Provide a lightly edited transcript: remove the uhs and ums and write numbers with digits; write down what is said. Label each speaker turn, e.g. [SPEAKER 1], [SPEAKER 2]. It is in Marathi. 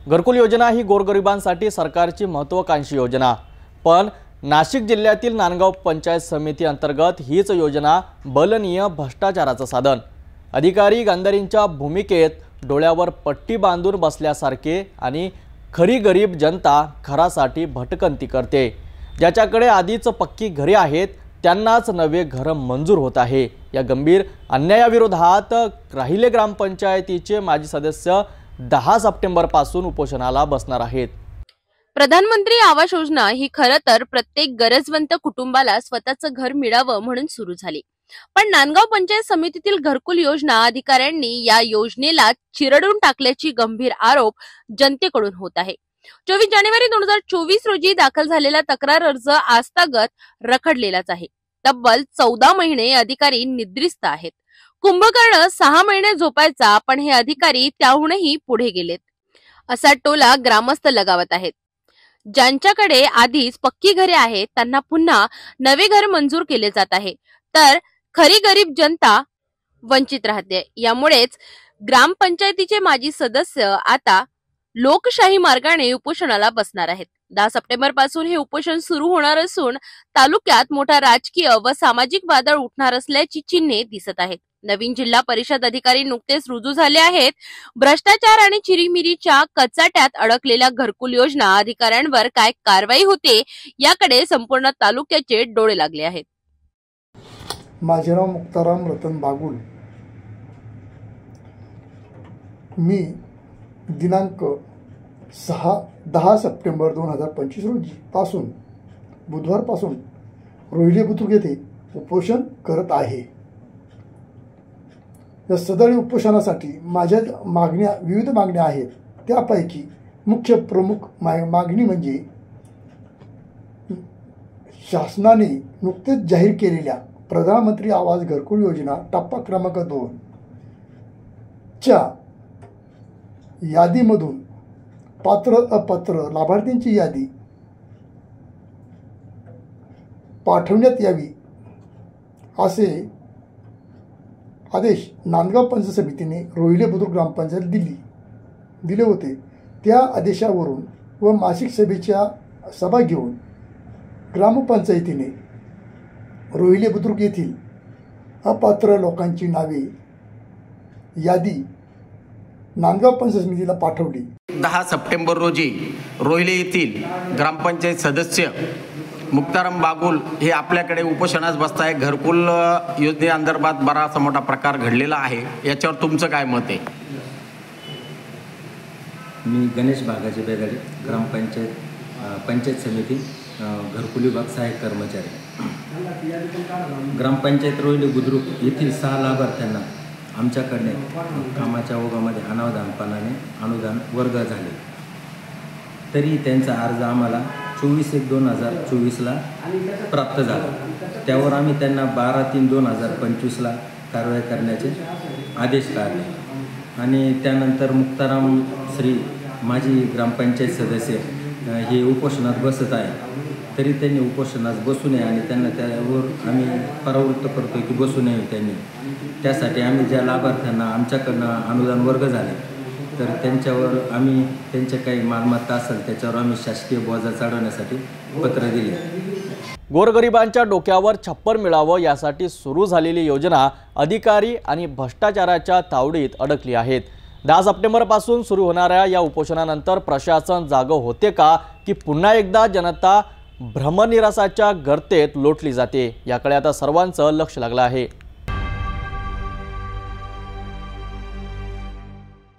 [SPEAKER 1] घरकुल योजना ही गोरगरिबांसाठी सरकारची महत्त्वाकांक्षी योजना, पण नाशिक जिल्ह्यातील नांदगाव पंचायत समिती अंतर्गत हीच योजना बलनीय भ्रष्टाचाराचं साधन। अधिकारी गांधारींच्या भूमिकेत डोळ्यावर पट्टी बांधून बसल्यासारखे आणि खरी गरीब जनता घरासाठी भटकंती करते। ज्याच्याकडे आधीच पक्की घरे आहेत त्यांनाच नवे घर मंजूर होत आहे। या गंभीर अन्यायाविरोधात राहिले ग्रामपंचायतीचे माजी सदस्य 10 सप्टेंबर पासून उपोषणाला बसणार आहेत।
[SPEAKER 2] प्रधानमंत्री आवास योजना ही खरं तर प्रत्येक गरजवंत कुटुंबाला स्वतःचं घर मिळावं म्हणून सुरू झाली, पण नांदगाव पंचायत समितीतील घरकुल योजना अधिकाऱ्यांनी या योजनेला चिरडून टाकल्याची गंभीर आरोप जनतेकडून होत आहे। 24 जानेवारी 2024 रोजी दाखल झालेला तक्रार अर्ज आजतागत रखडलेलाच आहे। तब्बल 14 महिने अधिकारी निद्रिस्त आहेत। कुंभकर्ण 6 महिने झोपायचा, पण हे अधिकारी त्याहूनही पुढे गेलेत असा टोला ग्रामस्थ लगावत आहेत। ज्यांच्याकडे आधीच पक्की घरे आहेत त्यांना पुन्हा नवे घर मंजूर केले जात आहे, तर खरी गरीब जनता वंचित राहते। यामुळेच ग्रामपंचायतीचे माजी सदस्य आता लोकशाही मार्गाने उपोषणाला बसणार आहेत। 10 सप्टेंबर पासून हे उपोषण सुरू होणार असून तालुक्यात मोठा राजकीय व सामाजिक वादळ उठणार असल्याची चिन्हे दिसत आहेत। नवीन जिल्हा परिषद अधिकारी नुकतेच रुजू झाले आहेत। भ्रष्टाचार आणि चिरीमिरीच्या कचाट्यात अडकलेल्या घरकुल योजना अधिकाऱ्यांवर काय कारवाई होते याकडे संपूर्ण तालुक्याचे डोळे लागले आहेत।
[SPEAKER 3] माझे नाव मुक्ताराम रतन बागुल। मी दिनांक 10 सप्टेंबर 2025 रोजी पासून बुधवारपासून रोहिले बुद्रुक येथे उपोषण करत आहे। या सदर उपोषणासाठी माझ्या विविध मागण्या आहेत। त्यापैकी मुख्य प्रमुख मागणी म्हणजे शासनाने नुकतेच जाहीर केलेल्या प्रधानमंत्री आवास घरकुल योजना टप्पा क्रमांक 2 च्या यादीमधून पात्र अपात्र लाभार्थ्यांची यादी पाठवण्यात यावी असे आदेश नांदगाव पंचायत समितीने रोहिले बुद्रुक ग्रामपंचायत दिले होते। त्या आदेशावरून व मासिक सभेच्या सभा घेऊन ग्रामपंचायतीने रोहिले बुद्रुक येथील अपात्र लोकांची नावे यादी नांदगाव पंचायत समितीला पाठवली।
[SPEAKER 4] 10 सप्टेंबर रोजी रोहिले येथील ग्रामपंचायत सदस्य मुक्ताराम बागुल हे आपल्याकडे उपोषणास बसत आहे। घरकुल योजनेअंतर्गत बराचसा मोठा प्रकार घडलेला आहे, याच्यावर तुमचं काय मत आहे?
[SPEAKER 5] मी गणेश बागाचे बेगाडे, पंचायत समिती घरकुल विभाग सहाय्यक कर्मचारी। ग्रामपंचायत रोहिले बुद्रुक येथील 6 लाभार्थ्यांना आमच्याकडे कामाच्या ओघामध्ये अनावधानपणाने अनुदान वर्ग झाले, तरी त्यांचा अर्ज आम्हाला 24/1/2024 प्राप्त झाला। त्यावर आम्ही त्यांना 12/3/2025 कारवाई करण्याचे आदेश काढले आणि त्यानंतर मुक्ताराम श्री माजी ग्रामपंचायत सदस्य हे उपोषणात बसत आहे, तरी त्यांनी उपोषणात बसू नये आणि त्यांना त्यावर आम्ही परावृत्त करतो की बसू नये त्यांनी। त्यासाठी आम्ही ज्या लाभार्थ्यांना आमच्याकडनं अनुदान वर्ग झाले तर त्यांच्यावर आम्ही त्यांच्या काही मालमत्ता असेल त्याच्यावर आम्ही शासकीय बोजा चढवण्यासाठी पत्र दिले।
[SPEAKER 1] गोरगरिबांच्या डोक्यावर छप्पर मिळावं यासाठी सुरू झालेली योजना अधिकारी आणि भ्रष्टाचाराच्या तावडीत अडकली आहेत। 10 सप्टेंबर पासून सुरू होणाऱ्या या उपोषणानंतर प्रशासन जागं होते का की पुन्हा एकदा जनता भ्रमनिरासाच्या गर्तेत लोटली जाते याकडे आता सर्वांचं लक्ष लागलं आहे।